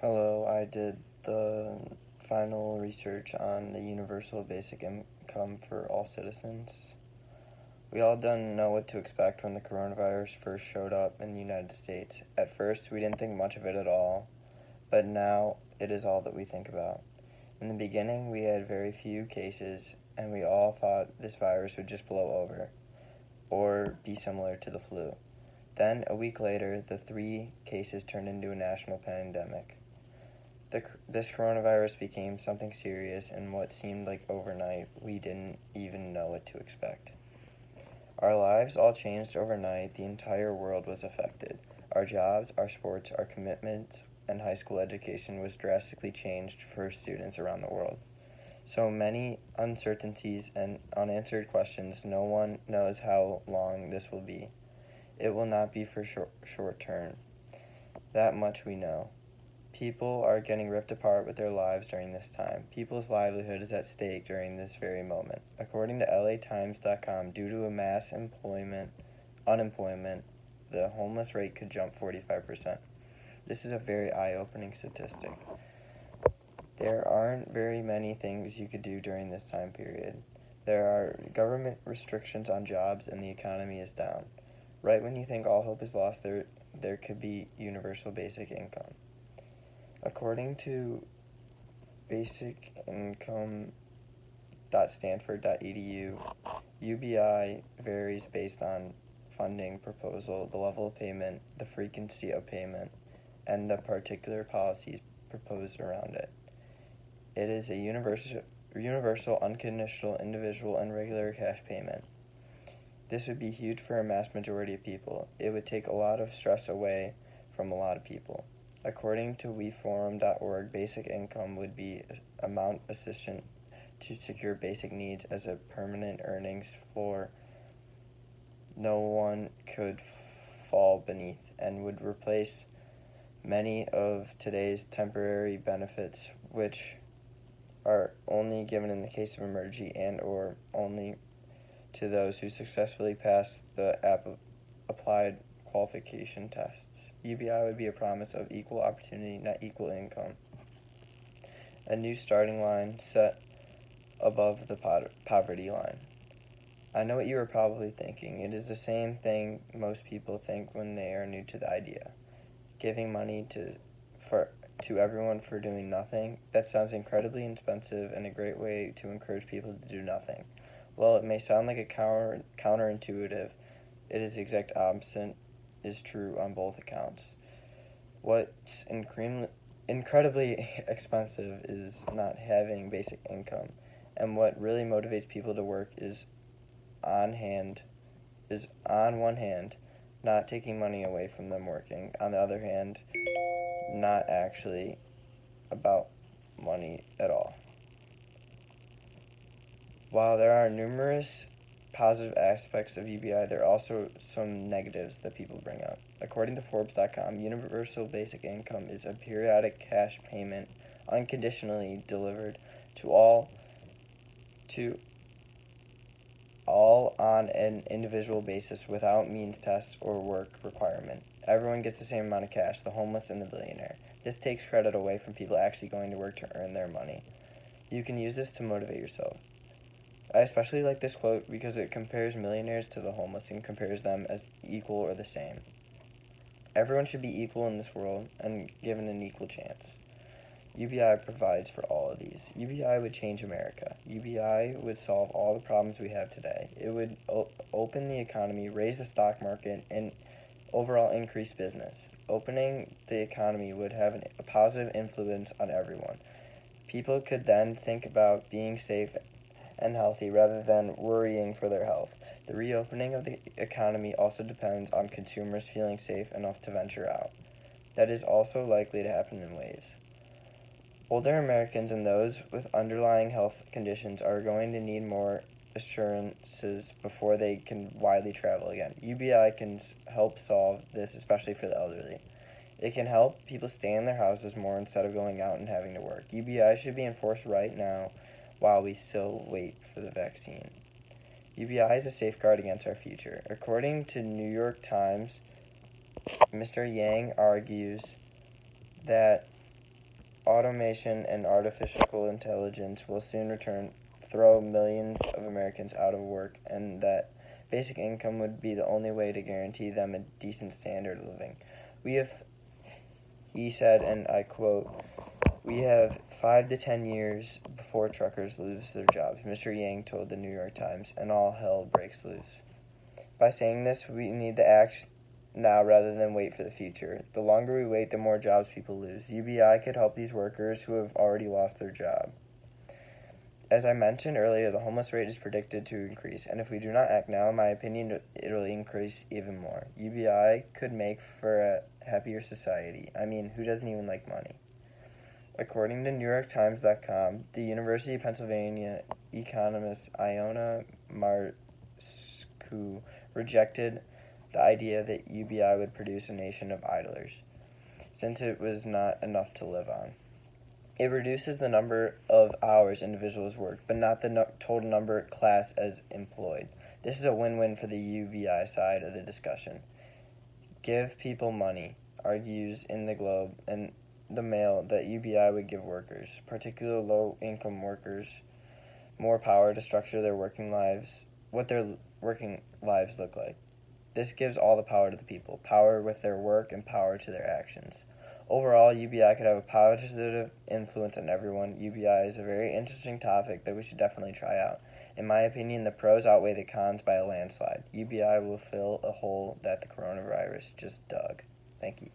Hello, I did the final research on the universal basic income for all citizens. We all didn't know what to expect when the coronavirus first showed up in the United States. At first, we didn't think much of it at all, but now it is all that we think about. In the beginning, we had very few cases, and we all thought this virus would just blow over or be similar to the flu. Then, a week later, the 3 cases turned into a national pandemic. This coronavirus became something serious, and what seemed like overnight, we didn't even know what to expect. Our lives all changed overnight. The entire world was affected. Our jobs, our sports, our commitments, and high school education was drastically changed for students around the world. So many uncertainties and unanswered questions. No one knows how long this will be. It will not be for short term. That much we know. People are getting ripped apart with their lives during this time. People's livelihood is at stake during this very moment. According to LATimes.com, due to a mass unemployment, the homeless rate could jump 45%. This is a very eye-opening statistic. There aren't very many things you could do during this time period. There are government restrictions on jobs and the economy is down. Right when you think all hope is lost, there could be universal basic income. According to basicincome.stanford.edu, UBI varies based on funding proposal, the level of payment, the frequency of payment, and the particular policies proposed around it. It is a universal, unconditional, individual, and regular cash payment. This would be huge for a mass majority of people. It would take a lot of stress away from a lot of people. According to WeForum.org, basic income would be amount sufficient to secure basic needs as a permanent earnings floor no one could fall beneath, and would replace many of today's temporary benefits, which are only given in the case of emergency and or only to those who successfully pass the applied qualification tests. UBI would be a promise of equal opportunity, not equal income. A new starting line set above the poverty line. I know what you are probably thinking. It is the same thing most people think when they are new to the idea. Giving money to everyone for doing nothing. That sounds incredibly expensive and a great way to encourage people to do nothing. Well, it may sound like a counterintuitive. It is the exact opposite is true on both accounts. What's incredibly expensive is not having basic income, and what really motivates people to work is on one hand not taking money away from them working, on the other hand not actually about money at all. While there are numerous positive aspects of UBI, there are also some negatives that people bring up. According to Forbes.com, universal basic income is a periodic cash payment unconditionally delivered to all on an individual basis without means test or work requirement. Everyone gets the same amount of cash, the homeless and the billionaire. This takes credit away from people actually going to work to earn their money. You can use this to motivate yourself. I especially like this quote because it compares millionaires to the homeless and compares them as equal or the same. Everyone should be equal in this world and given an equal chance. UBI provides for all of these. UBI would change America. UBI would solve all the problems we have today. It would open the economy, raise the stock market, and overall increase business. Opening the economy would have a positive influence on everyone. People could then think about being safe and healthy rather than worrying for their health. The reopening of the economy also depends on consumers feeling safe enough to venture out. That is also likely to happen in waves. Older Americans and those with underlying health conditions are going to need more assurances before they can widely travel again. UBI can help solve this, especially for the elderly. It can help people stay in their houses more instead of going out and having to work. UBI should be enforced right now while we still wait for the vaccine. UBI is a safeguard against our future. According to New York Times, Mr. Yang argues that Automation and artificial intelligence will soon throw millions of Americans out of work, and that basic income would be the only way to guarantee them a decent standard of living. He said, and I quote, "We have 5 to 10 years before truckers lose their jobs," Mr. Yang told the New York Times, "and all hell breaks loose." By saying this, we need to act now rather than wait for the future. The longer we wait, the more jobs people lose. UBI could help these workers who have already lost their job. As I mentioned earlier, the homeless rate is predicted to increase, and if we do not act now, in my opinion, it'll increase even more. UBI could make for a happier society. I mean, who doesn't even like money? According to NewYorkTimes.com, the University of Pennsylvania economist Iona Marscu rejected the idea that UBI would produce a nation of idlers, since it was not enough to live on. It reduces the number of hours individuals work, but not the total number class as employed. This is a win-win for the UBI side of the discussion. Give people money, argues in the Globe and the Mail that UBI would give workers, particularly low-income workers, more power to structure their working lives, what their working lives look like. This gives all the power to the people, power with their work and power to their actions. Overall, UBI could have a positive influence on everyone. UBI is a very interesting topic that we should definitely try out. In my opinion, the pros outweigh the cons by a landslide. UBI will fill a hole that the coronavirus just dug. Thank you.